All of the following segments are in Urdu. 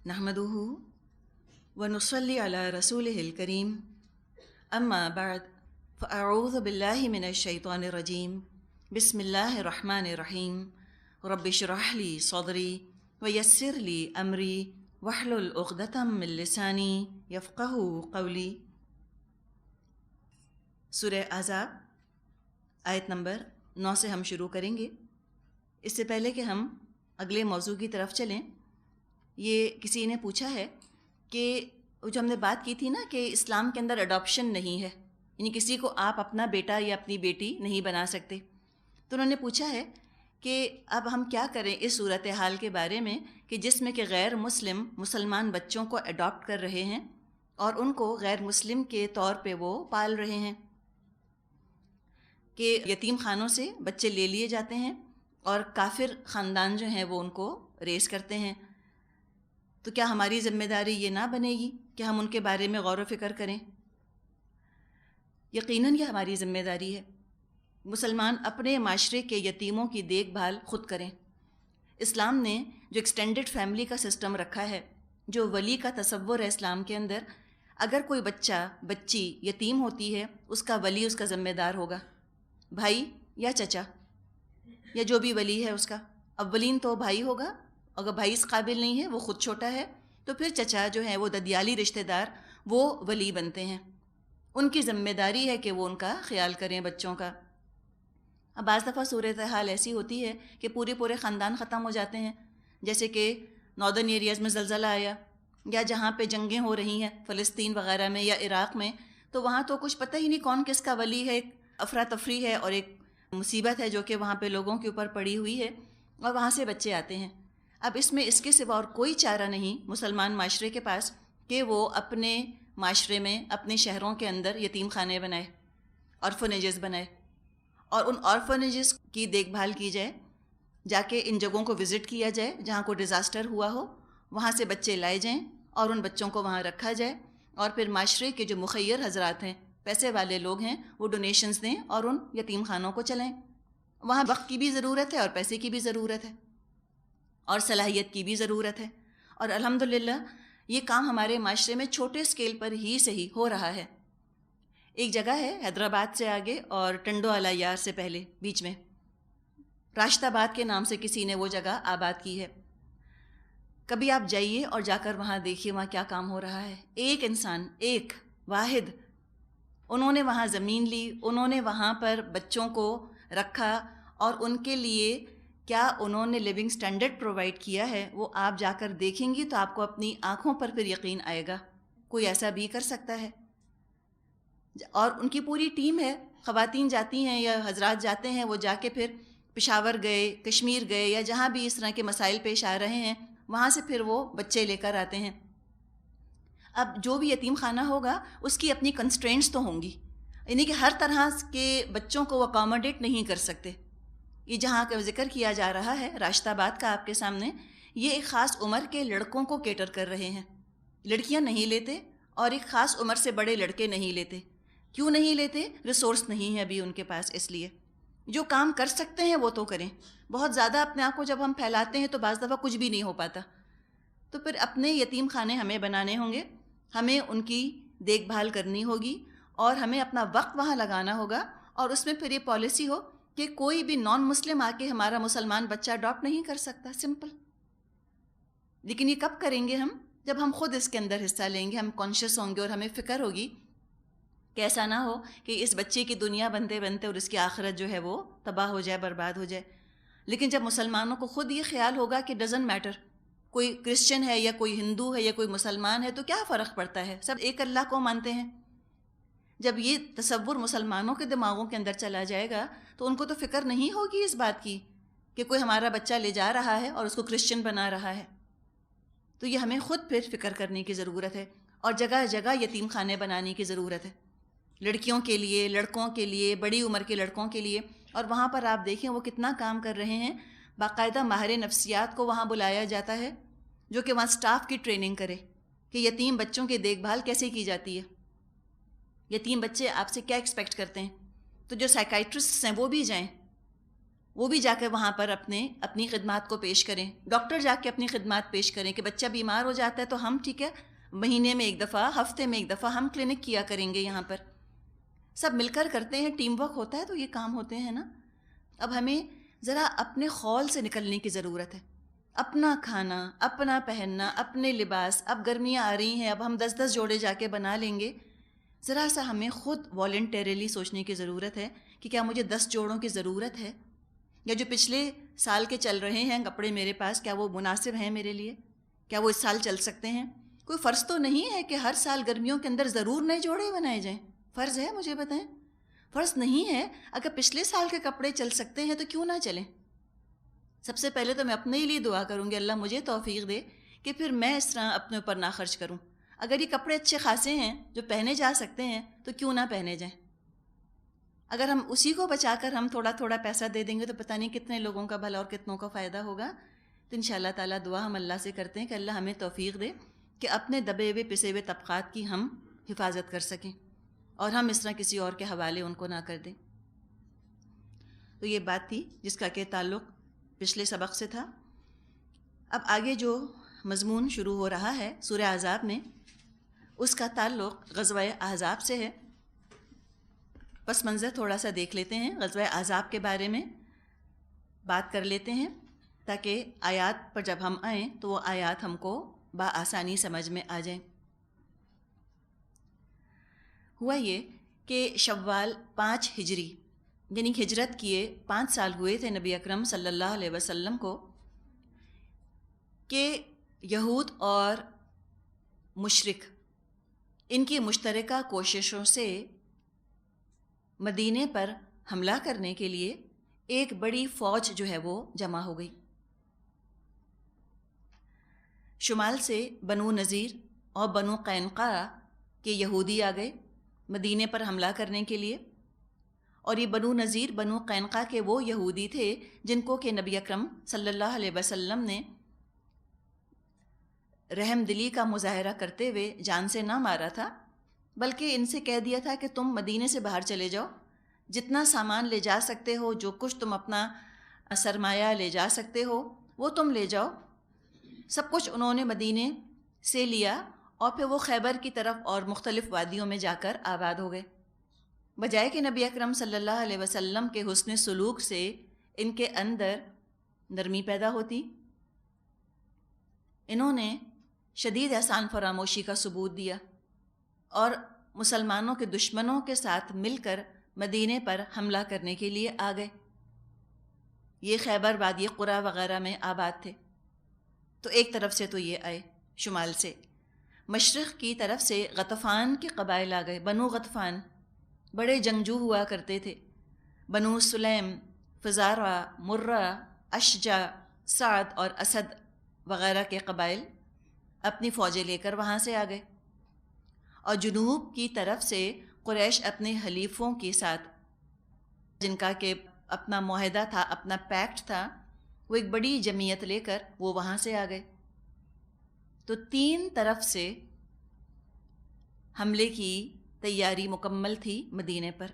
نحمدہ ونصلی علی رسولہ الکریم اما بعد فاعوذ باللہ من الشیطان الرجیم بسم اللہ الرحمن الرحیم رب اشرح لی صدری ویسر لی امری واحلل عقدۃ من لسانی یفقہوا قولی۔ سورہ احزاب آیت نمبر 9 سے ہم شروع کریں گے۔ اس سے پہلے کہ ہم اگلے موضوع کی طرف چلیں، یہ کسی نے پوچھا ہے کہ جو ہم نے بات کی تھی نا کہ اسلام کے اندر اڈاپشن نہیں ہے، یعنی کسی کو آپ اپنا بیٹا یا اپنی بیٹی نہیں بنا سکتے، تو انہوں نے پوچھا ہے کہ اب ہم کیا کریں اس صورتحال کے بارے میں کہ جس میں کہ غیر مسلمان بچوں کو اڈاپٹ کر رہے ہیں اور ان کو غیر مسلم کے طور پہ وہ پال رہے ہیں، کہ یتیم خانوں سے بچے لے لیے جاتے ہیں اور کافر خاندان جو ہیں وہ ان کو ریز کرتے ہیں۔ تو کیا ہماری ذمہ داری یہ نہ بنے گی کہ ہم ان کے بارے میں غور و فکر کریں؟ یقیناً یہ ہماری ذمہ داری ہے۔ مسلمان اپنے معاشرے کے یتیموں کی دیکھ بھال خود کریں۔ اسلام نے جو ایکسٹینڈڈ فیملی کا سسٹم رکھا ہے، جو ولی کا تصور ہے اسلام کے اندر، اگر کوئی بچہ بچی یتیم ہوتی ہے، اس کا ولی اس کا ذمہ دار ہوگا، بھائی یا چچا یا جو بھی ولی ہے اس کا۔ اولین تو بھائی ہوگا، اگر بھائی اس قابل نہیں ہے، وہ خود چھوٹا ہے، تو پھر چچا جو ہے وہ ددیالی رشتہ دار، وہ ولی بنتے ہیں۔ ان کی ذمہ داری ہے کہ وہ ان کا خیال کریں بچوں کا۔ اب بعض دفعہ صورتحال ایسی ہوتی ہے کہ پورے خاندان ختم ہو جاتے ہیں، جیسے کہ ناردرن ایریاز میں زلزلہ آیا، یا جہاں پہ جنگیں ہو رہی ہیں فلسطین وغیرہ میں یا عراق میں، تو وہاں تو کچھ پتہ ہی نہیں کون کس کا ولی ہے، ایک افراتفری ہے اور ایک مصیبت ہے جو کہ وہاں پہ لوگوں کے اوپر پڑی ہوئی ہے، اور وہاں سے بچے آتے ہیں۔ اب اس میں اس کے سوا اور کوئی چارہ نہیں مسلمان معاشرے کے پاس کہ وہ اپنے معاشرے میں، اپنے شہروں کے اندر یتیم خانے بنائے، آرفنیجز بنائے، اور ان آرفنیجز کی دیکھ بھال کی جائے، جا کے ان جگہوں کو وزٹ کیا جائے جہاں کوئی ڈیزاسٹر ہوا ہو، وہاں سے بچے لائے جائیں اور ان بچوں کو وہاں رکھا جائے، اور پھر معاشرے کے جو مخیر حضرات ہیں، پیسے والے لوگ ہیں، وہ ڈونیشنز دیں اور ان یتیم خانوں کو چلائیں۔ وہاں وقت کی بھی ضرورت ہے اور پیسے کی بھی ضرورت ہے اور صلاحیت کی بھی ضرورت ہے، اور الحمدللہ یہ کام ہمارے معاشرے میں چھوٹے اسکیل پر ہی صحیح ہو رہا ہے۔ ایک جگہ ہے حیدرآباد سے آگے اور ٹنڈو الیار سے پہلے بیچ میں، راشد آباد کے نام سے کسی نے وہ جگہ آباد کی ہے۔ کبھی آپ جائیے اور جا کر وہاں دیکھیے وہاں کیا کام ہو رہا ہے۔ ایک انسان، ایک واحد، انہوں نے وہاں زمین لی، انہوں نے وہاں پر بچوں کو رکھا، اور ان کے لیے کیا انہوں نے لیونگ سٹینڈرڈ پرووائڈ کیا ہے، وہ آپ جا کر دیکھیں گی تو آپ کو اپنی آنکھوں پر پھر یقین آئے گا کوئی ایسا بھی کر سکتا ہے۔ اور ان کی پوری ٹیم ہے، خواتین جاتی ہیں یا حضرات جاتے ہیں، وہ جا کے پھر پشاور گئے، کشمیر گئے، یا جہاں بھی اس طرح کے مسائل پیش آ رہے ہیں وہاں سے پھر وہ بچے لے کر آتے ہیں۔ اب جو بھی یتیم خانہ ہوگا اس کی اپنی کنسٹرینٹس تو ہوں گی، یعنی کہ ہر طرح کے بچوں کو وہ اکاموڈیٹ نہیں کر سکتے۔ یہ جہاں کا ذکر کیا جا رہا ہے راشد آباد کا آپ کے سامنے، یہ ایک خاص عمر کے لڑکوں کو کیٹر کر رہے ہیں، لڑکیاں نہیں لیتے، اور ایک خاص عمر سے بڑے لڑکے نہیں لیتے۔ کیوں نہیں لیتے؟ ریسورس نہیں ہے ابھی ان کے پاس، اس لیے جو کام کر سکتے ہیں وہ تو کریں۔ بہت زیادہ اپنے آپ کو جب ہم پھیلاتے ہیں تو بعض دفعہ کچھ بھی نہیں ہو پاتا، تو پھر اپنے یتیم خانے ہمیں بنانے ہوں گے، ہمیں ان کی دیکھ بھال کرنی ہوگی، اور ہمیں اپنا وقت وہاں لگانا ہوگا، اور اس میں پھر یہ پالیسی ہو کہ کوئی بھی نان مسلم آ کے ہمارا مسلمان بچہ اڈاپٹ نہیں کر سکتا، سمپل۔ لیکن یہ کب کریں گے ہم؟ جب ہم خود اس کے اندر حصہ لیں گے، ہم کانشیس ہوں گے اور ہمیں فکر ہوگی کہ ایسا نہ ہو کہ اس بچے کی دنیا بنتے بنتے اور اس کی آخرت جو ہے وہ تباہ ہو جائے، برباد ہو جائے۔ لیکن جب مسلمانوں کو خود یہ خیال ہوگا کہ ڈزنٹ میٹر کوئی کرسچن ہے یا کوئی ہندو ہے یا کوئی مسلمان ہے، تو کیا فرق پڑتا ہے، سب ایک اللہ کو مانتے ہیں۔ جب یہ تصور مسلمانوں کے دماغوں کے اندر چلا جائے گا تو ان کو تو فکر نہیں ہوگی اس بات کی کہ کوئی ہمارا بچہ لے جا رہا ہے اور اس کو کرسچن بنا رہا ہے۔ تو یہ ہمیں خود پھر فکر کرنے کی ضرورت ہے، اور جگہ جگہ یتیم خانے بنانے کی ضرورت ہے، لڑکیوں کے لیے، لڑکوں کے لیے، بڑی عمر کے لڑکوں کے لیے۔ اور وہاں پر آپ دیکھیں وہ کتنا کام کر رہے ہیں، باقاعدہ ماہر نفسیات کو وہاں بلایا جاتا ہے جو کہ وہاں سٹاف کی ٹریننگ کرے کہ یتیم بچوں کی دیکھ بھال کیسے کی جاتی ہے، یتیم بچے آپ سے کیا ایکسپیکٹ کرتے ہیں۔ تو جو سائیکائٹرسٹ ہیں وہ بھی جائیں، وہ بھی جا کے وہاں پر اپنی خدمات کو پیش کریں. ڈاکٹر جا کے اپنی خدمات پیش کریں کہ بچہ بیمار ہو جاتا ہے تو ہم ٹھیک ہے مہینے میں ایک دفعہ، ہفتے میں ایک دفعہ ہم کلینک کیا کریں گے. یہاں پر سب مل کر کرتے ہیں، ٹیم ورک ہوتا ہے تو یہ کام ہوتے ہیں نا. اب ہمیں ذرا اپنے خول سے نکلنے کی ضرورت ہے. اپنا کھانا، اپنا پہننا، اپنے لباس. اب گرمیاں آ رہی ہیں، اب ہم 10 جوڑے جا کے بنا لیں گے. ذرا سا ہمیں خود والنٹیرلی سوچنے کی ضرورت ہے کہ کیا مجھے 10 جوڑوں کی ضرورت ہے، یا جو پچھلے سال کے چل رہے ہیں کپڑے میرے پاس، کیا وہ مناسب ہیں میرے لیے؟ کیا وہ اس سال چل سکتے ہیں؟ کوئی فرض تو نہیں ہے کہ ہر سال گرمیوں کے اندر ضرور نئے جوڑے بنائے جائیں. فرض ہے؟ مجھے بتائیں. فرض نہیں ہے. اگر پچھلے سال کے کپڑے چل سکتے ہیں تو کیوں نہ چلیں؟ سب سے پہلے تو میں اپنے لیے دعا کروں گی اللہ مجھے توفیق دے کہ پھر میں اس طرح اپنے اوپر نہ خرچ کروں. اگر یہ کپڑے اچھے خاصے ہیں جو پہنے جا سکتے ہیں تو کیوں نہ پہنے جائیں. اگر ہم اسی کو بچا کر ہم تھوڑا تھوڑا پیسہ دے دیں گے تو پتہ نہیں کتنے لوگوں کا بھلا اور کتنوں کا فائدہ ہوگا. تو انشاءاللہ تعالیٰ دعا ہم اللہ سے کرتے ہیں کہ اللہ ہمیں توفیق دے کہ اپنے دبے ہوئے پسے ہوئے طبقات کی ہم حفاظت کر سکیں اور ہم اس طرح کسی اور کے حوالے ان کو نہ کر دیں. تو یہ بات تھی جس کا کہ تعلق پچھلے سبق سے تھا. اب آگے جو مضمون شروع ہو رہا ہے سورہ احزاب میں، اس کا تعلق غزوہ احزاب سے ہے. پس منظر تھوڑا سا دیکھ لیتے ہیں، غزوہ احزاب کے بارے میں بات کر لیتے ہیں تاکہ آیات پر جب ہم آئیں تو وہ آیات ہم کو بآسانی سمجھ میں آ جائیں. ہوا یہ کہ شوال 5 ہجری یعنی ہجرت کیے 5 سال ہوئے تھے نبی اکرم صلی اللہ علیہ وسلم کو کہ یہود اور مشرک ان کی مشترکہ کوششوں سے مدینے پر حملہ کرنے کے لیے ایک بڑی فوج جو ہے وہ جمع ہو گئی. شمال سے بنو نذیر اور بنو قینقاع کے یہودی آ گئے مدینے پر حملہ کرنے کے لیے. اور یہ بنو نذیر بنو قینقاع کے وہ یہودی تھے جن کو کہ نبی اکرم صلی اللہ علیہ وسلم نے رحم دلی کا مظاہرہ کرتے ہوئے جان سے نہ مارا تھا، بلکہ ان سے کہہ دیا تھا کہ تم مدینے سے باہر چلے جاؤ، جتنا سامان لے جا سکتے ہو، جو کچھ تم اپنا سرمایہ لے جا سکتے ہو وہ تم لے جاؤ. سب کچھ انہوں نے مدینے سے لیا اور پھر وہ خیبر کی طرف اور مختلف وادیوں میں جا کر آباد ہو گئے. بجائے کہ نبی اکرم صلی اللہ علیہ وسلم کے حسن سلوک سے ان کے اندر نرمی پیدا ہوتی، انہوں نے شدید احسان فراموشی کا ثبوت دیا اور مسلمانوں کے دشمنوں کے ساتھ مل کر مدینے پر حملہ کرنے کے لیے آ گئے. یہ خیبر وادی قرا وغیرہ میں آباد تھے. تو ایک طرف سے تو یہ آئے شمال سے. مشرق کی طرف سے غطفان کے قبائل آ گئے. بنو غطفان بڑے جنگجو ہوا کرتے تھے. بنو سلیم، فزارہ، مرہ، اشجع، سعد اور اسد وغیرہ کے قبائل اپنی فوجیں لے کر وہاں سے آ گئے. اور جنوب کی طرف سے قریش اپنے حلیفوں کے ساتھ، جن کا کہ اپنا معاہدہ تھا، اپنا پیکٹ تھا، وہ ایک بڑی جمعیت لے کر وہ وہاں سے آ گئے. تو 3 طرف سے حملے کی تیاری مکمل تھی مدینے پر.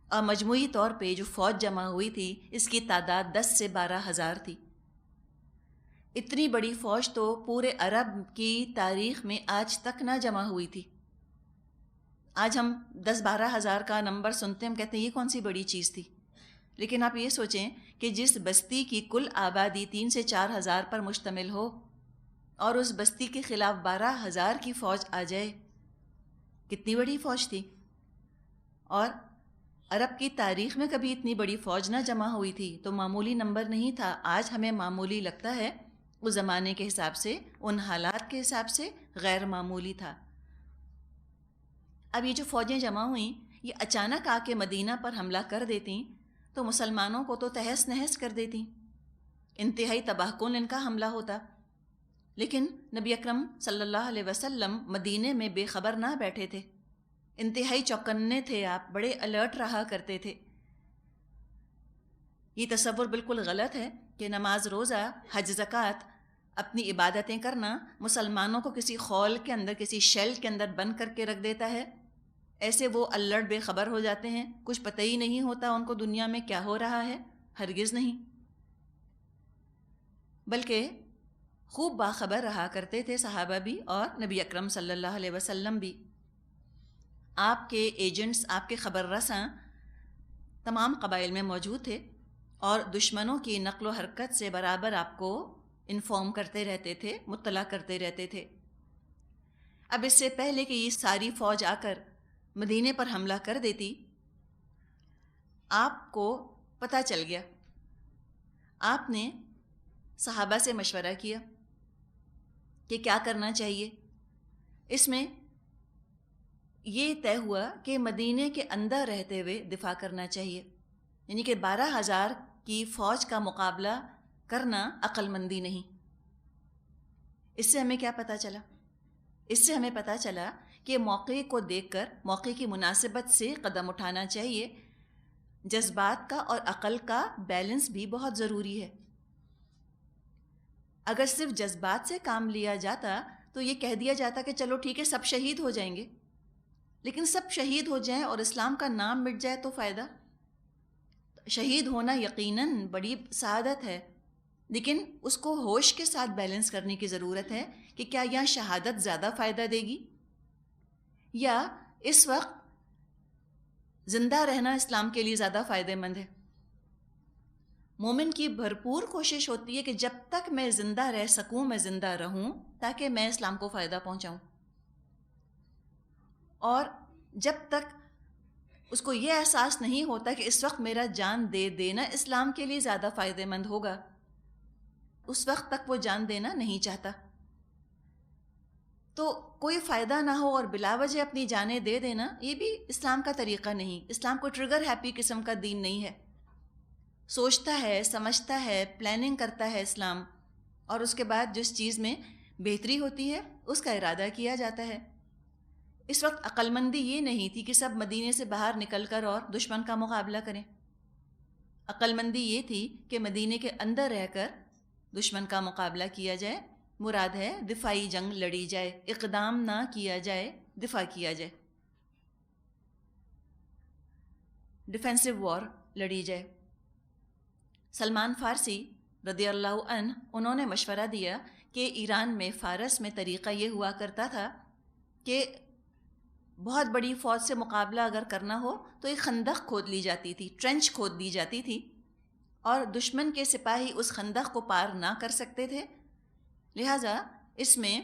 اور مجموعی طور پہ جو فوج جمع ہوئی تھی اس کی تعداد 10 سے 12 ہزار تھی. اتنی بڑی فوج تو پورے عرب کی تاریخ میں آج تک نہ جمع ہوئی تھی. آج ہم 10-12 ہزار کا نمبر سنتے ہیں، ہم کہتے ہیں یہ کون سی بڑی چیز تھی. لیکن آپ یہ سوچیں کہ جس بستی کی کل آبادی 3 سے 4 ہزار پر مشتمل ہو اور اس بستی کے خلاف 12 ہزار کی فوج آ جائے، کتنی بڑی فوج تھی. اور عرب کی تاریخ میں کبھی اتنی بڑی فوج نہ جمع ہوئی تھی، تو معمولی نمبر نہیں تھا. آج ہمیں معمولی لگتا ہے، اس زمانے کے حساب سے، ان حالات کے حساب سے غیر معمولی تھا. اب یہ جو فوجیں جمع ہوئیں یہ اچانک آ کے مدینہ پر حملہ کر دیتیں تو مسلمانوں کو تو تہس نہس کر دیتیں، انتہائی تباہ کن ان کا حملہ ہوتا. لیکن نبی اکرم صلی اللہ علیہ وسلم مدینے میں بے خبر نہ بیٹھے تھے، انتہائی چوکنے تھے، آپ بڑے الرٹ رہا کرتے تھے. یہ تصور بالکل غلط ہے کہ نماز روزہ، حج زکوٰۃ، اپنی عبادتیں کرنا مسلمانوں کو کسی خول کے اندر، کسی شیل کے اندر بند کر کے رکھ دیتا ہے. ایسے وہ الرٹ بے خبر ہو جاتے ہیں، کچھ پتہ ہی نہیں ہوتا ان کو دنیا میں کیا ہو رہا ہے. ہرگز نہیں. بلکہ خوب باخبر رہا کرتے تھے صحابہ بھی اور نبی اکرم صلی اللہ علیہ وسلم بھی۔ آپ کے ایجنٹس، آپ کے خبر رساں تمام قبائل میں موجود تھے اور دشمنوں کی نقل و حرکت سے برابر آپ کو انفارم کرتے رہتے تھے، مطلع کرتے رہتے تھے۔ اب اس سے پہلے کہ یہ ساری فوج آ کر مدینے پر حملہ کر دیتی، آپ کو پتہ چل گیا۔ آپ نے صحابہ سے مشورہ کیا کہ کیا کرنا چاہیے۔ اس میں یہ طے ہوا کہ مدینے کے اندر رہتے ہوئے دفاع کرنا چاہیے، یعنی کہ 12,000 کی فوج کا مقابلہ کرنا عقل مندی نہیں۔ اس سے ہمیں کیا پتہ چلا؟ اس سے ہمیں پتہ چلا کہ موقع کو دیکھ کر، موقع کی مناسبت سے قدم اٹھانا چاہیے۔ جذبات کا اور عقل کا بیلنس بھی بہت ضروری ہے۔ اگر صرف جذبات سے کام لیا جاتا تو یہ کہہ دیا جاتا کہ چلو ٹھیک ہے، سب شہید ہو جائیں گے، لیکن سب شہید ہو جائیں اور اسلام کا نام مٹ جائے تو فائدہ؟ شہید ہونا یقیناً بڑی سعادت ہے، لیکن اس کو ہوش کے ساتھ بیلنس کرنے کی ضرورت ہے کہ کیا یہاں شہادت زیادہ فائدہ دے گی یا اس وقت زندہ رہنا اسلام کے لیے زیادہ فائدہ مند ہے۔ مومن کی بھرپور کوشش ہوتی ہے کہ جب تک میں زندہ رہ سکوں میں زندہ رہوں تاکہ میں اسلام کو فائدہ پہنچاؤں، اور جب تک اس کو یہ احساس نہیں ہوتا کہ اس وقت میرا جان دے دینا اسلام کے لیے زیادہ فائدہ مند ہوگا، اس وقت تک وہ جان دینا نہیں چاہتا۔ تو کوئی فائدہ نہ ہو اور بلا وجہ اپنی جانیں دے دینا، یہ بھی اسلام کا طریقہ نہیں۔ اسلام کو ٹریگر ہیپی قسم کا دین نہیں ہے۔ سوچتا ہے، سمجھتا ہے، پلاننگ کرتا ہے اسلام، اور اس کے بعد جس چیز میں بہتری ہوتی ہے اس کا ارادہ کیا جاتا ہے۔ اس وقت عقل مندی یہ نہیں تھی کہ سب مدینے سے باہر نکل کر اور دشمن کا مقابلہ کریں۔ عقل مندی یہ تھی کہ مدینے کے اندر رہ کر دشمن کا مقابلہ کیا جائے۔ مراد ہے دفاعی جنگ لڑی جائے، اقدام نہ کیا جائے، دفاع کیا جائے، ڈیفینسو وار لڑی جائے۔ سلمان فارسی رضی اللہ عنہ انہوں نے مشورہ دیا کہ ایران میں، فارس میں طریقہ یہ ہوا کرتا تھا کہ بہت بڑی فوج سے مقابلہ اگر کرنا ہو تو ایک خندق کھود لی جاتی تھی، ٹرنچ کھود دی جاتی تھی، اور دشمن کے سپاہی اس خندق کو پار نہ کر سکتے تھے، لہٰذا اس میں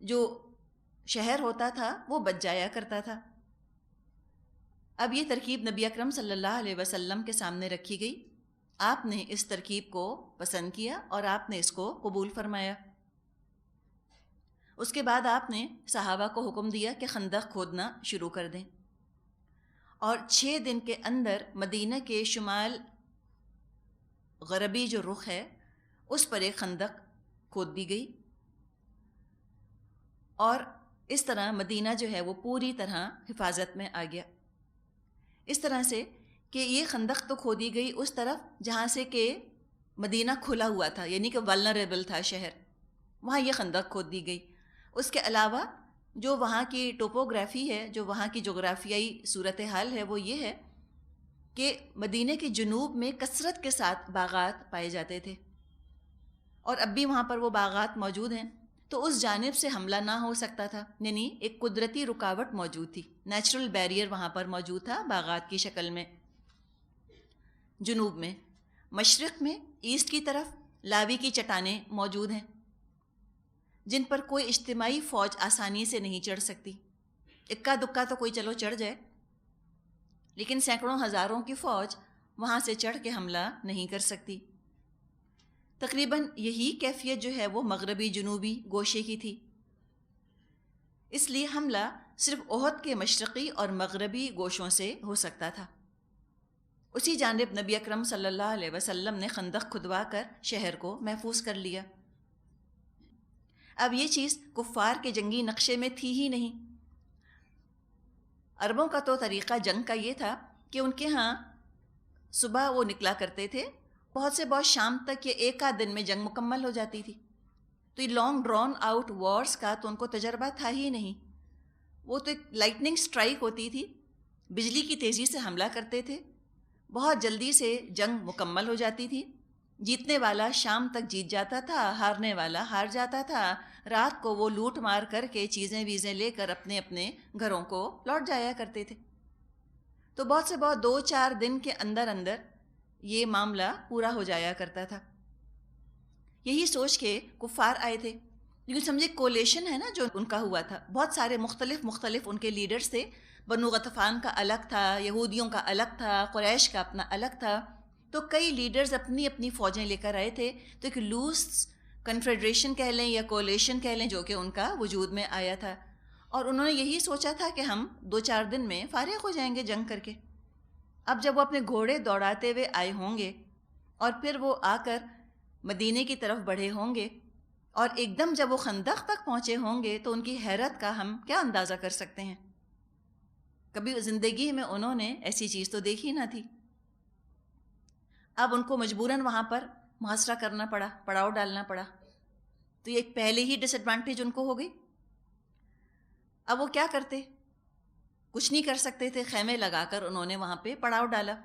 جو شہر ہوتا تھا وہ بچ جایا کرتا تھا۔ اب یہ ترکیب نبی اکرم صلی اللہ علیہ وسلم کے سامنے رکھی گئی۔ آپ نے اس ترکیب کو پسند کیا اور آپ نے اس کو قبول فرمایا۔ اس کے بعد آپ نے صحابہ کو حکم دیا کہ خندق کھودنا شروع کر دیں، اور 6 دن کے اندر مدینہ کے شمال غربی جو رخ ہے اس پر ایک خندق کھود دی گئی، اور اس طرح مدینہ جو ہے وہ پوری طرح حفاظت میں آ گیا۔ اس طرح سے کہ یہ خندق تو کھودی گئی اس طرف جہاں سے کہ مدینہ کھلا ہوا تھا، یعنی کہ ولنریبل تھا شہر، وہاں یہ خندق کھود دی گئی۔ اس کے علاوہ جو وہاں کی ٹوپوگرافی ہے، جو وہاں کی جغرافیائی صورتحال ہے، وہ یہ ہے کہ مدینہ کے جنوب میں کثرت کے ساتھ باغات پائے جاتے تھے، اور اب بھی وہاں پر وہ باغات موجود ہیں، تو اس جانب سے حملہ نہ ہو سکتا تھا، یعنی ایک قدرتی رکاوٹ موجود تھی، نیچرل بیریئر وہاں پر موجود تھا باغات کی شکل میں۔ جنوب میں، مشرق میں، ایسٹ کی طرف لاوی کی چٹانیں موجود ہیں جن پر کوئی اجتماعی فوج آسانی سے نہیں چڑھ سکتی۔ اکا دکا تو کوئی چلو چڑھ جائے، لیکن سینکڑوں ہزاروں کی فوج وہاں سے چڑھ کے حملہ نہیں کر سکتی۔ تقریباً یہی کیفیت جو ہے وہ مغربی جنوبی گوشے کی تھی، اس لیے حملہ صرف احد کے مشرقی اور مغربی گوشوں سے ہو سکتا تھا۔ اسی جانب نبی اکرم صلی اللہ علیہ وسلم نے خندق کھدوا کر شہر کو محفوظ کر لیا۔ اب یہ چیز کفار کے جنگی نقشے میں تھی ہی نہیں۔ عربوں کا تو طریقہ جنگ کا یہ تھا کہ ان کے ہاں صبح وہ نکلا کرتے تھے، بہت سے بہت شام تک یا ایک آدھ دن میں جنگ مکمل ہو جاتی تھی، تو یہ لانگ ڈرون آؤٹ وارز کا تو ان کو تجربہ تھا ہی نہیں۔ وہ تو ایک لائٹننگ سٹرائک ہوتی تھی، بجلی کی تیزی سے حملہ کرتے تھے، بہت جلدی سے جنگ مکمل ہو جاتی تھی، جیتنے والا شام تک جیت جاتا تھا، ہارنے والا ہار جاتا تھا۔ رات کو وہ لوٹ مار کر کے چیزیں ویزیں لے کر اپنے اپنے گھروں کو لوٹ جایا کرتے تھے۔ تو بہت سے بہت 2-4 دن کے اندر اندر یہ معاملہ پورا ہو جایا کرتا تھا۔ یہی سوچ کے کفار آئے تھے، لیکن سمجھے کولیشن ہے نا جو ان کا ہوا تھا، بہت سارے مختلف ان کے لیڈرز تھے۔ بنو غطفان کا الگ تھا، یہودیوں کا الگ تھا، قریش کا اپنا الگ تھا۔ تو کئی لیڈرز اپنی اپنی فوجیں لے کر آئے تھے، تو ایک لوز کنفیڈریشن کہہ لیں یا کولیشن کہہ لیں جو کہ ان کا وجود میں آیا تھا، اور انہوں نے یہی سوچا تھا کہ ہم 2-4 دن میں فارغ ہو جائیں گے جنگ کر کے۔ اب جب وہ اپنے گھوڑے دوڑاتے ہوئے آئے ہوں گے اور پھر وہ آ کر مدینے کی طرف بڑھے ہوں گے اور ایک دم جب وہ خندق تک پہنچے ہوں گے، تو ان کی حیرت کا ہم کیا اندازہ کر سکتے ہیں۔ کبھی زندگی میں انہوں نے ایسی چیز تو دیکھی نہ تھی۔ اب ان کو مجبوراً وہاں پر محاصرہ کرنا پڑا، پڑاؤ ڈالنا پڑا، تو یہ ایک پہلے ہی ڈس ایڈوانٹیج ان کو ہو گئی۔ اب وہ کیا کرتے؟ کچھ نہیں کر سکتے تھے، خیمے لگا کر انہوں نے وہاں پہ پڑاؤ ڈالا۔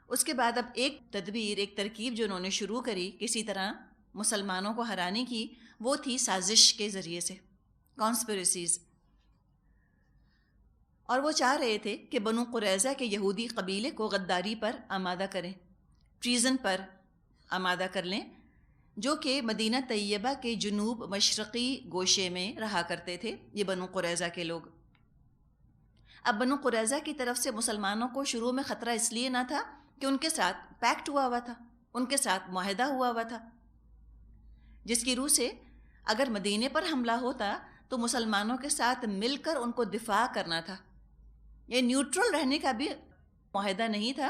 اس کے بعد اب ایک تدبیر، ایک ترکیب جو انہوں نے شروع کری کسی طرح مسلمانوں کو ہرانے کی، وہ تھی سازش کے ذریعے سے، کانسپریسیز۔ اور وہ چاہ رہے تھے کہ بنو قریظہ کے یہودی قبیلے کو غداری پر آمادہ کریں، ٹریزن پر آمادہ کر لیں، جو کہ مدینہ طیبہ کے جنوب مشرقی گوشے میں رہا کرتے تھے یہ بنو قریظہ کے لوگ۔ اب بنو قریظہ کی طرف سے مسلمانوں کو شروع میں خطرہ اس لیے نہ تھا کہ ان کے ساتھ پیکٹ ہوا ہوا تھا، ان کے ساتھ معاہدہ ہوا ہوا تھا، جس کی روح سے اگر مدینے پر حملہ ہوتا تو مسلمانوں کے ساتھ مل کر ان کو دفاع کرنا تھا۔ یہ نیوٹرل رہنے کا بھی معاہدہ نہیں تھا،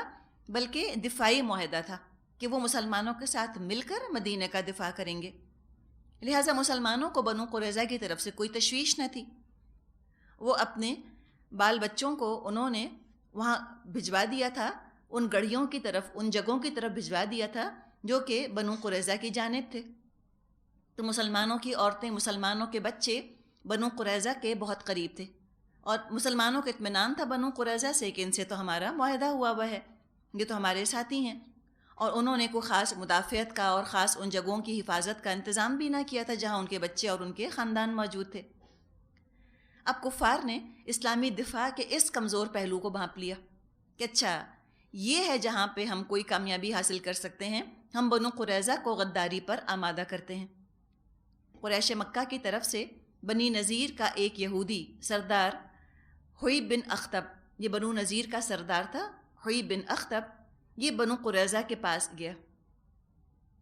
بلکہ دفاعی معاہدہ تھا کہ وہ مسلمانوں کے ساتھ مل کر مدینہ کا دفاع کریں گے۔ لہٰذا مسلمانوں کو بنو قریظہ کی طرف سے کوئی تشویش نہ تھی۔ وہ اپنے بال بچوں کو انہوں نے وہاں بھجوا دیا تھا، ان گڑھیوں کی طرف، ان جگہوں کی طرف بھجوا دیا تھا جو کہ بنو قریظہ کی جانب تھے۔ تو مسلمانوں کی عورتیں، مسلمانوں کے بچے بنو قریظہ کے بہت قریب تھے، اور مسلمانوں کو اطمینان تھا بنو قریظہ سے کہ ان سے تو ہمارا معاہدہ ہوا ہوا ہے، یہ تو ہمارے ساتھی ہیں، اور انہوں نے کوئی خاص مدافعت کا اور خاص ان جگہوں کی حفاظت کا انتظام بھی نہ کیا تھا جہاں ان کے بچے اور ان کے خاندان موجود تھے۔ اب کفار نے اسلامی دفاع کے اس کمزور پہلو کو بھانپ لیا کہ اچھا یہ ہے جہاں پہ ہم کوئی کامیابی حاصل کر سکتے ہیں، ہم بنو قریظہ کو غداری پر آمادہ کرتے ہیں۔ قریش مکہ کی طرف سے بنی نذیر کا ایک یہودی سردار حوی بن اخطب، یہ بنو نذیر کا سردار تھا، حوی بن اخطب، یہ بنو قریظہ کے پاس گیا۔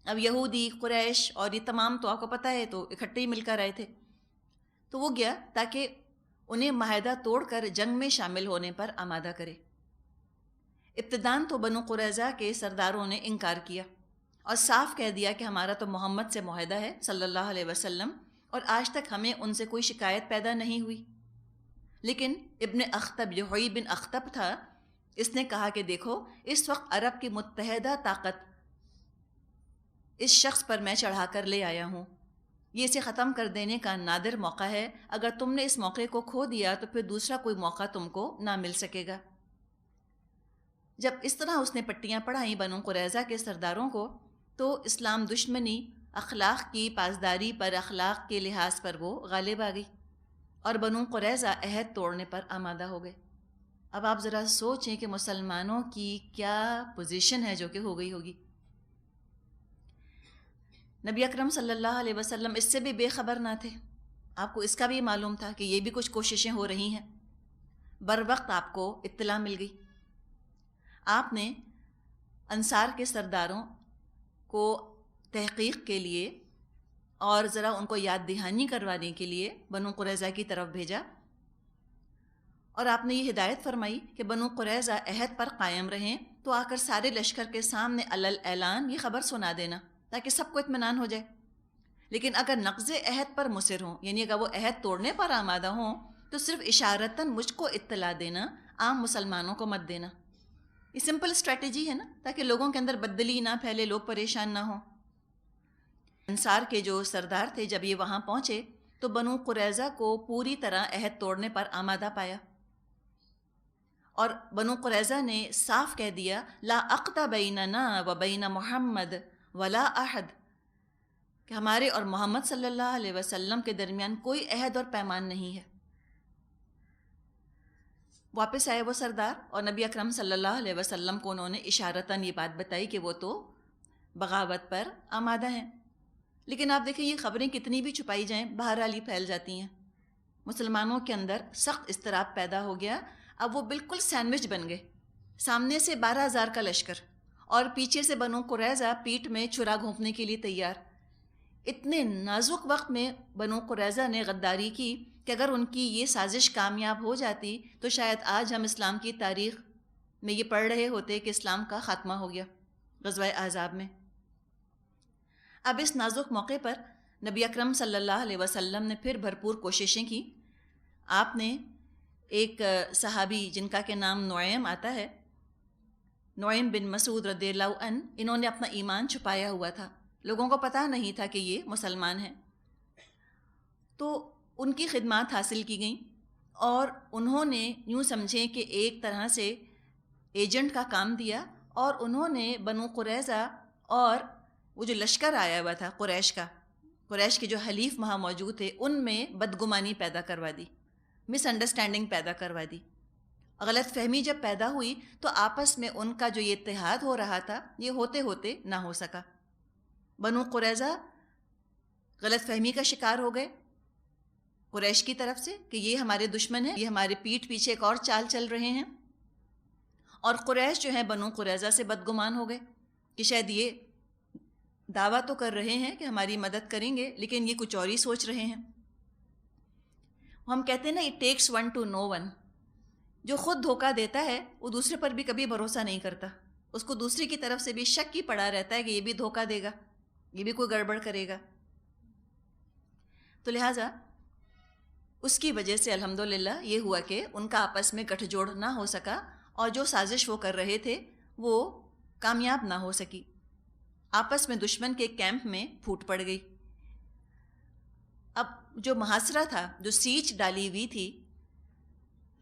اب یہودی، قریش اور یہ تمام تو آپ کو پتہ ہے تو اکٹھے ہی مل کر آئے تھے، تو وہ گیا تاکہ انہیں معاہدہ توڑ کر جنگ میں شامل ہونے پر آمادہ کرے۔ ابتداً تو بنو قریظہ کے سرداروں نے انکار کیا اور صاف کہہ دیا کہ ہمارا تو محمد سے معاہدہ ہے صلی اللہ علیہ وسلم، اور آج تک ہمیں ان سے کوئی شکایت پیدا نہیں ہوئی۔ لیکن ابن اخطب، جو حوی بن اخطب تھا، اس نے کہا کہ دیکھو اس وقت عرب کی متحدہ طاقت اس شخص پر میں چڑھا کر لے آیا ہوں، یہ اسے ختم کر دینے کا نادر موقع ہے، اگر تم نے اس موقع کو کھو دیا تو پھر دوسرا کوئی موقع تم کو نہ مل سکے گا۔ جب اس طرح اس نے پٹیاں پڑھائیں بنو قریظہ کے سرداروں کو، تو اسلام دشمنی اخلاق کی پاسداری پر، اخلاق کے لحاظ پر وہ غالب آ گئی، اور بنو قریظہ عہد توڑنے پر آمادہ ہو گئے۔ اب آپ ذرا سوچیں کہ مسلمانوں کی کیا پوزیشن ہے جو کہ ہو گئی ہوگی۔ نبی اکرم صلی اللہ علیہ وسلم اس سے بھی بے خبر نہ تھے، آپ کو اس کا بھی معلوم تھا کہ یہ بھی کچھ کوششیں ہو رہی ہیں، بر وقت آپ کو اطلاع مل گئی۔ آپ نے انصار کے سرداروں کو تحقیق کے لیے اور ذرا ان کو یاد دہانی کروانے کے لیے بنو قریظہ کی طرف بھیجا، اور آپ نے یہ ہدایت فرمائی کہ بنو قریظہ عہد پر قائم رہیں، تو آ کر سارے لشکر کے سامنے علل اعلان یہ خبر سنا دینا تاکہ سب کو اطمینان ہو جائے۔ لیکن اگر نقض عہد پر مصر ہوں، یعنی اگر وہ عہد توڑنے پر آمادہ ہوں، تو صرف اشارتاً مجھ کو اطلاع دینا، عام مسلمانوں کو مت دینا۔ یہ سمپل اسٹریٹجی ہے نا، تاکہ لوگوں کے اندر بددلی نہ پھیلے، لوگ پریشان نہ ہوں۔ انصار کے جو سردار تھے جب یہ وہاں پہنچے تو بنو قریظہ کو پوری طرح عہد توڑنے پر آمادہ پایا، اور بنو قریظہ نے صاف کہہ دیا لا عقد بیننا و بین محمد ولا احد، کہ ہمارے اور محمد صلی اللہ علیہ وسلم کے درمیان کوئی عہد اور پیمان نہیں ہے۔ واپس آئے وہ سردار، اور نبی اکرم صلی اللہ علیہ وسلم کو انہوں نے اشارتاً یہ بات بتائی کہ وہ تو بغاوت پر آمادہ ہیں۔ لیکن آپ دیکھیں یہ خبریں کتنی بھی چھپائی جائیں بہرحال ہی پھیل جاتی ہیں۔ مسلمانوں کے اندر سخت اضطراب پیدا ہو گیا۔ اب وہ بالکل سینڈوچ بن گئے، سامنے سے 12,000 کا لشکر اور پیچھے سے بنو قریظہ پیٹھ میں چھرا گھونپنے کے لیے تیار۔ اتنے نازک وقت میں بنو قریظہ نے غداری کی کہ اگر ان کی یہ سازش کامیاب ہو جاتی تو شاید آج ہم اسلام کی تاریخ میں یہ پڑھ رہے ہوتے کہ اسلام کا خاتمہ ہو گیا غزوہ احزاب میں۔ اب اس نازک موقع پر نبی اکرم صلی اللہ علیہ وسلم نے پھر بھرپور کوششیں کی۔ آپ نے ایک صحابی جن کا کہ نام نعیم آتا ہے، نعیم بن مسعود رضی اللہ عنہ، انہوں نے اپنا ایمان چھپایا ہوا تھا، لوگوں کو پتہ نہیں تھا کہ یہ مسلمان ہیں، تو ان کی خدمات حاصل کی گئیں اور انہوں نے یوں سمجھیں کہ ایک طرح سے ایجنٹ کا کام دیا، اور انہوں نے بنو قریظہ اور وہ جو لشکر آیا ہوا تھا قریش کے جو حلیف وہاں موجود تھے ان میں بدگمانی پیدا کروا دی، مس انڈرسٹینڈنگ پیدا کروا دی۔ غلط فہمی جب پیدا ہوئی تو آپس میں ان کا جو یہ اتحاد ہو رہا تھا یہ ہوتے ہوتے نہ ہو سکا۔ بنو قریظہ غلط فہمی کا شکار ہو گئے قریش کی طرف سے کہ یہ ہمارے دشمن ہیں، یہ ہمارے پیٹھ پیچھے ایک اور چال چل رہے ہیں، اور قریش جو ہیں بنو قریظہ سے بدگمان ہو گئے کہ شاید یہ دعویٰ تو کر رہے ہیں کہ ہماری مدد کریں گے لیکن یہ کچھ اور ہی سوچ رہے ہیں۔ ہم کہتے ہیں نا it takes one to know one, جو خود دھوکہ دیتا ہے وہ دوسرے پر بھی کبھی بھروسہ نہیں کرتا، اس کو دوسرے کی طرف سے بھی شک ہی پڑا رہتا ہے کہ یہ بھی دھوکہ دے گا، یہ بھی کوئی گڑبڑ کرے گا۔ تو لہٰذا اس کی وجہ سے الحمدللہ یہ ہوا کہ ان کا آپس میں گٹھ جوڑ نہ ہو سکا، اور جو سازش وہ کر رہے تھے وہ کامیاب نہ ہو سکی، آپس میں دشمن کے کیمپ میں پھوٹ پڑ گئی۔ اب جو محاصرہ تھا، جو سیچ ڈالی ہوئی تھی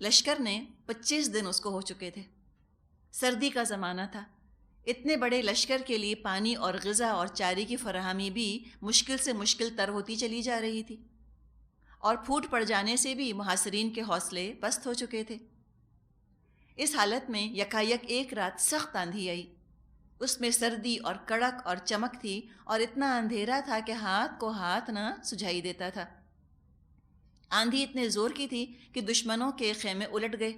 لشکر نے، 25 دن اس کو ہو چکے تھے، سردی کا زمانہ تھا، اتنے بڑے لشکر کے لیے پانی اور غذا اور چارے کی فراہمی بھی مشکل سے مشکل تر ہوتی چلی جا رہی تھی، اور پھوٹ پڑ جانے سے بھی محاصرین کے حوصلے پست ہو چکے تھے۔ اس حالت میں یکایک ایک رات سخت آندھی آئی، اس میں سردی اور کڑک اور چمک تھی، اور اتنا اندھیرا تھا کہ ہاتھ کو ہاتھ نہ سجھائی دیتا تھا۔ آندھی اتنے زور کی تھی کہ دشمنوں کے خیمے الٹ گئے،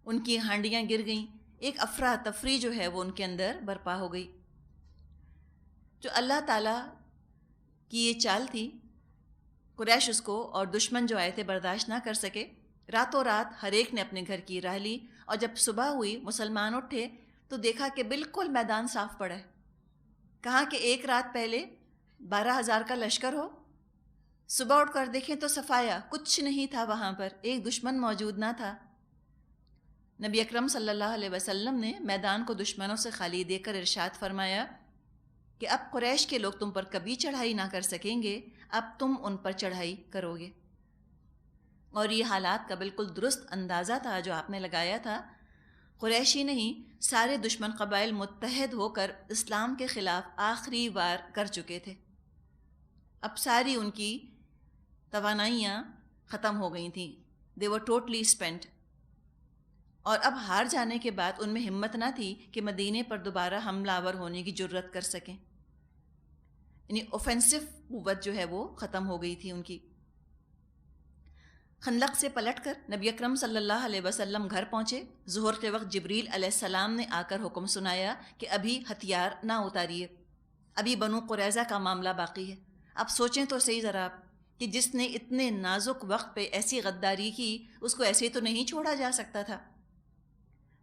ان کی ہانڈیاں گر گئیں، ایک افراتفری جو ہے وہ ان کے اندر برپا ہو گئی۔ جو اللہ تعالیٰ کی یہ چال تھی، قریش اس کو اور دشمن جو آئے تھے برداشت نہ کر سکے، راتوں رات ہر ایک نے اپنے گھر کی راہ لی، اور جب صبح ہوئی مسلمان اٹھے تو دیکھا کہ بالکل میدان صاف پڑا ہے۔ کہاں کہ ایک رات پہلے 12,000 کا لشکر ہو، صبح اٹھ کر دیکھیں تو صفایا، کچھ نہیں تھا وہاں پر، ایک دشمن موجود نہ تھا۔ نبی اکرم صلی اللہ علیہ وسلم نے میدان کو دشمنوں سے خالی دے کر ارشاد فرمایا کہ اب قریش کے لوگ تم پر کبھی چڑھائی نہ کر سکیں گے، اب تم ان پر چڑھائی کرو گے۔ اور یہ حالات کا بالکل درست اندازہ تھا جو آپ نے لگایا تھا۔ قریشی نہیں، سارے دشمن قبائل متحد ہو کر اسلام کے خلاف آخری وار کر چکے تھے، اب ساری ان کی توانائیاں ختم ہو گئی تھیں، they were totally spent، اور اب ہار جانے کے بعد ان میں ہمت نہ تھی کہ مدینے پر دوبارہ حملہ آور ہونے کی جرت کر سکیں، یعنی اوفینسو قوت جو ہے وہ ختم ہو گئی تھی ان کی۔ خندق سے پلٹ کر نبی اکرم صلی اللہ علیہ وسلم گھر پہنچے۔ ظہر کے وقت جبریل علیہ السلام نے آ کر حکم سنایا کہ ابھی ہتھیار نہ اتاریے، ابھی بنو قریظہ کا معاملہ باقی ہے۔ اب سوچیں تو صحیح ذرا آپ کہ جس نے اتنے نازک وقت پہ ایسی غداری کی اس کو ایسے تو نہیں چھوڑا جا سکتا تھا،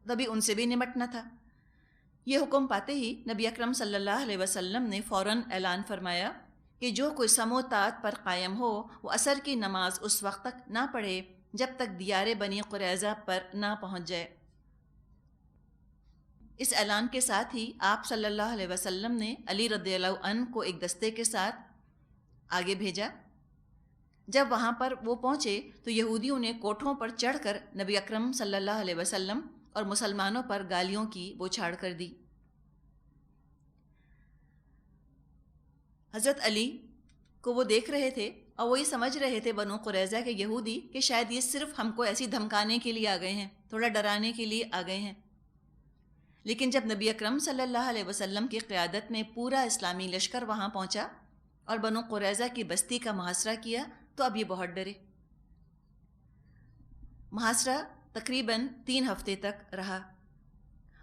تبھی ان سے بھی نمٹنا تھا۔ یہ حکم پاتے ہی نبی اکرم صلی اللہ علیہ وسلم نے فوراً اعلان فرمایا کہ جو کوئی سموتات پر قائم ہو وہ عصر کی نماز اس وقت تک نہ پڑھے جب تک دیار بنی قریظہ پر نہ پہنچ جائے۔ اس اعلان کے ساتھ ہی آپ صلی اللہ علیہ وسلم نے علی رضی اللہ عنہ کو ایک دستے کے ساتھ آگے بھیجا۔ جب وہاں پر وہ پہنچے تو یہودیوں نے کوٹھوں پر چڑھ کر نبی اکرم صلی اللہ علیہ وسلم اور مسلمانوں پر گالیوں کی بوچھاڑ کر دی۔ حضرت علی کو وہ دیکھ رہے تھے اور وہ یہ سمجھ رہے تھے بنو قریظہ کے یہودی کہ شاید یہ صرف ہم کو ایسی دھمکانے کے لیے آ گئے ہیں، تھوڑا ڈرانے کے لیے آ گئے ہیں۔ لیکن جب نبی اکرم صلی اللہ علیہ وسلم کی قیادت میں پورا اسلامی لشکر وہاں پہنچا اور بنو قریظہ کی بستی کا محاصرہ کیا تو اب یہ بہت ڈرے۔ محاصرہ تقریباً 3 ہفتے تک رہا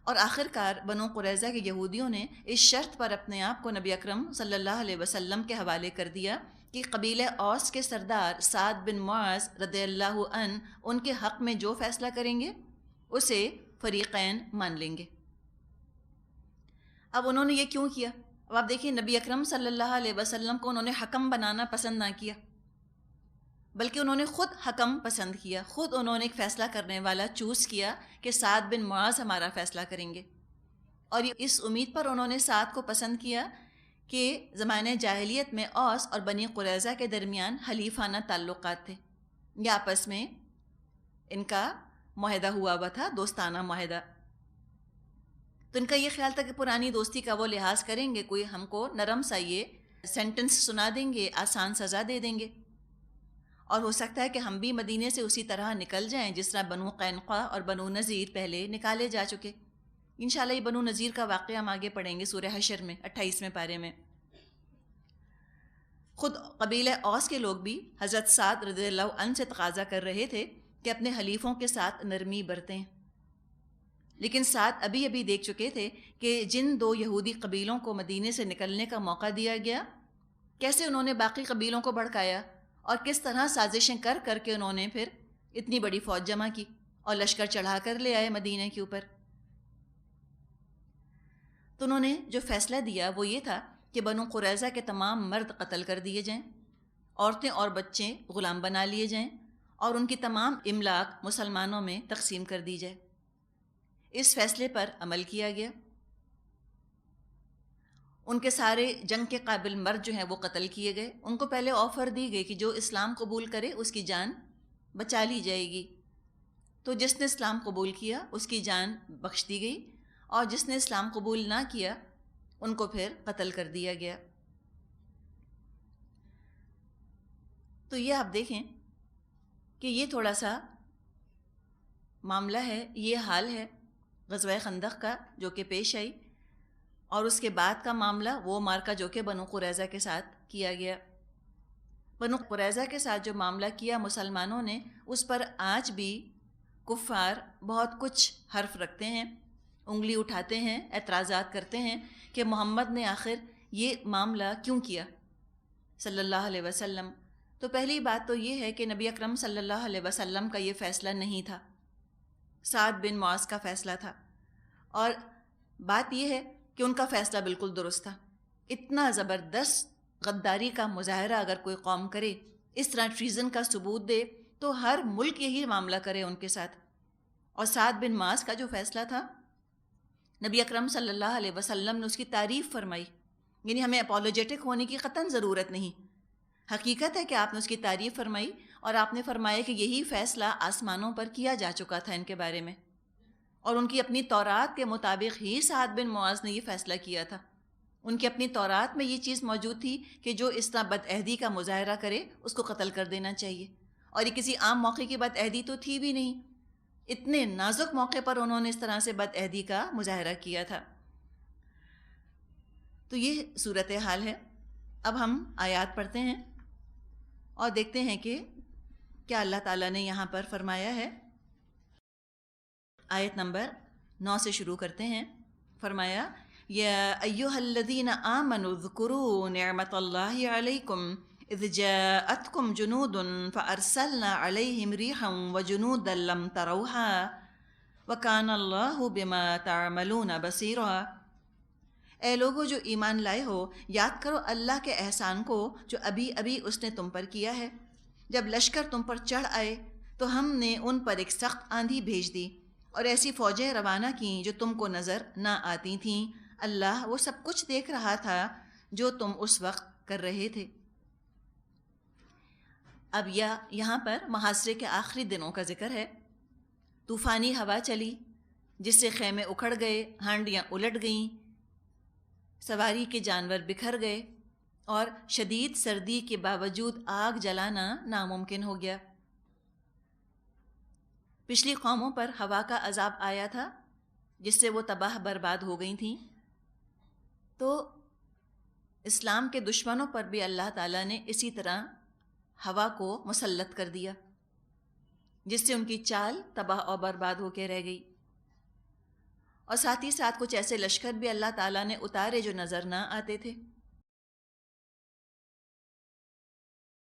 اور آخر کار بنو قریظہ کے یہودیوں نے اس شرط پر اپنے آپ کو نبی اکرم صلی اللہ علیہ وسلم کے حوالے کر دیا کہ قبیلہ اوس کے سردار سعد بن معاذ رضی اللہ عنہ ان کے حق میں جو فیصلہ کریں گے اسے فریقین مان لیں گے۔ اب انہوں نے یہ کیوں کیا؟ اب آپ دیکھیں، نبی اکرم صلی اللہ علیہ وسلم کو انہوں نے حکم بنانا پسند نہ کیا، بلکہ انہوں نے خود حکم پسند کیا، خود انہوں نے ایک فیصلہ کرنے والا چوز کیا کہ سعد بن معاذ ہمارا فیصلہ کریں گے، اور اس امید پر انہوں نے سعد کو پسند کیا کہ زمانہ جاہلیت میں اوس اور بنی قریظہ کے درمیان حلیفانہ تعلقات تھے، یہ آپس میں ان کا معاہدہ ہوا ہوا تھا، دوستانہ معاہدہ۔ تو ان کا یہ خیال تھا کہ پرانی دوستی کا وہ لحاظ کریں گے، کوئی ہم کو نرم سا یہ سینٹنس سنا دیں گے، آسان سزا دے دیں گے، اور ہو سکتا ہے کہ ہم بھی مدینے سے اسی طرح نکل جائیں جس طرح بنو قینقاع اور بنو نذیر پہلے نکالے جا چکے۔ انشاءاللہ یہ بنو نذیر کا واقعہ ہم آگے پڑھیں گے سورہ حشر میں 28ویں پارے میں۔ خود قبیلہ اوس کے لوگ بھی حضرت سعد رضی اللہ عنہ سے تقاضا کر رہے تھے کہ اپنے حلیفوں کے ساتھ نرمی برتیں، لیکن سعد ابھی دیکھ چکے تھے کہ جن 2 یہودی قبیلوں کو مدینے سے نکلنے کا موقع دیا گیا، کیسے انہوں نے باقی قبیلوں کو بھڑکایا اور کس طرح سازشیں کر کر کے انہوں نے پھر اتنی بڑی فوج جمع کی اور لشکر چڑھا کر لے آئے مدینے کے اوپر۔ تو انہوں نے جو فیصلہ دیا وہ یہ تھا کہ بنو قریظہ کے تمام مرد قتل کر دیے جائیں، عورتیں اور بچے غلام بنا لیے جائیں، اور ان کی تمام املاک مسلمانوں میں تقسیم کر دی جائے۔ اس فیصلے پر عمل کیا گیا۔ ان کے سارے جنگ کے قابل مرد جو ہیں وہ قتل کیے گئے۔ ان کو پہلے آفر دی گئی کہ جو اسلام قبول کرے اس کی جان بچا لی جائے گی، تو جس نے اسلام قبول کیا اس کی جان بخش دی گئی، اور جس نے اسلام قبول نہ کیا ان کو پھر قتل کر دیا گیا۔ تو یہ آپ دیکھیں کہ یہ تھوڑا سا معاملہ ہے، یہ حال ہے غزوہ خندق کا جو کہ پیش آئی، اور اس کے بعد کا معاملہ وہ مارکا جو کہ بنو قریظہ کے ساتھ کیا گیا۔ بنو قریظہ کے ساتھ جو معاملہ کیا مسلمانوں نے، اس پر آج بھی کفار بہت کچھ حرف رکھتے ہیں، انگلی اٹھاتے ہیں، اعتراضات کرتے ہیں کہ محمد نے آخر یہ معاملہ کیوں کیا صلی اللہ علیہ وسلم۔ تو پہلی بات تو یہ ہے کہ نبی اکرم صلی اللہ علیہ وسلم کا یہ فیصلہ نہیں تھا، سعد بن معاذ کا فیصلہ تھا، اور بات یہ ہے کہ ان کا فیصلہ بالکل درست تھا۔ اتنا زبردست غداری کا مظاہرہ اگر کوئی قوم کرے، اس طرح ٹریزن کا ثبوت دے، تو ہر ملک یہی معاملہ کرے ان کے ساتھ۔ اور سعد بن معاذ کا جو فیصلہ تھا، نبی اکرم صلی اللہ علیہ وسلم نے اس کی تعریف فرمائی، یعنی ہمیں اپولوجیٹک ہونے کی قطعاً ضرورت نہیں، حقیقت ہے کہ آپ نے اس کی تعریف فرمائی، اور آپ نے فرمایا کہ یہی فیصلہ آسمانوں پر کیا جا چکا تھا ان کے بارے میں، اور ان کی اپنی تورات کے مطابق ہی سعد بن معاذ نے یہ فیصلہ کیا تھا۔ ان کی اپنی تورات میں یہ چیز موجود تھی کہ جو اس طرح بدعہدی کا مظاہرہ کرے اس کو قتل کر دینا چاہیے، اور یہ کسی عام موقع کی بدعہدی تو تھی بھی نہیں، اتنے نازک موقع پر انہوں نے اس طرح سے بدعہدی کا مظاہرہ کیا تھا۔ تو یہ صورتحال ہے۔ اب ہم آیات پڑھتے ہیں اور دیکھتے ہیں کہ کیا اللہ تعالیٰ نے یہاں پر فرمایا ہے۔ آیت نمبر 9 سے شروع کرتے ہیں۔ فرمایا یا ایھا الذین آمنوا اذکروا نعمت اللہ علیکم اذ جاءتکم جنود فارسلنا علیہم ریحا وجنودا لم تروها وکان اللہ بما تعملون بصیرا۔ اے لوگو جو ایمان لائے ہو، یاد کرو اللہ کے احسان کو جو ابھی ابھی اس نے تم پر کیا ہے۔ جب لشکر تم پر چڑھ آئے تو ہم نے ان پر ایک سخت آندھی بھیج دی اور ایسی فوجیں روانہ کیں جو تم کو نظر نہ آتی تھیں۔ اللہ وہ سب کچھ دیکھ رہا تھا جو تم اس وقت کر رہے تھے۔ اب یہاں پر محاصرے کے آخری دنوں کا ذکر ہے۔ طوفانی ہوا چلی جس سے خیمے اکھڑ گئے، ہانڈیاں الٹ گئیں، سواری کے جانور بکھر گئے، اور شدید سردی کے باوجود آگ جلانا ناممکن ہو گیا۔ پچھلی قوموں پر ہوا کا عذاب آیا تھا جس سے وہ تباہ برباد ہو گئی تھیں، تو اسلام کے دشمنوں پر بھی اللہ تعالیٰ نے اسی طرح ہوا کو مسلط کر دیا، جس سے ان کی چال تباہ اور برباد ہو کے رہ گئی۔ اور ساتھ ہی ساتھ کچھ ایسے لشکر بھی اللہ تعالیٰ نے اتارے جو نظر نہ آتے تھے۔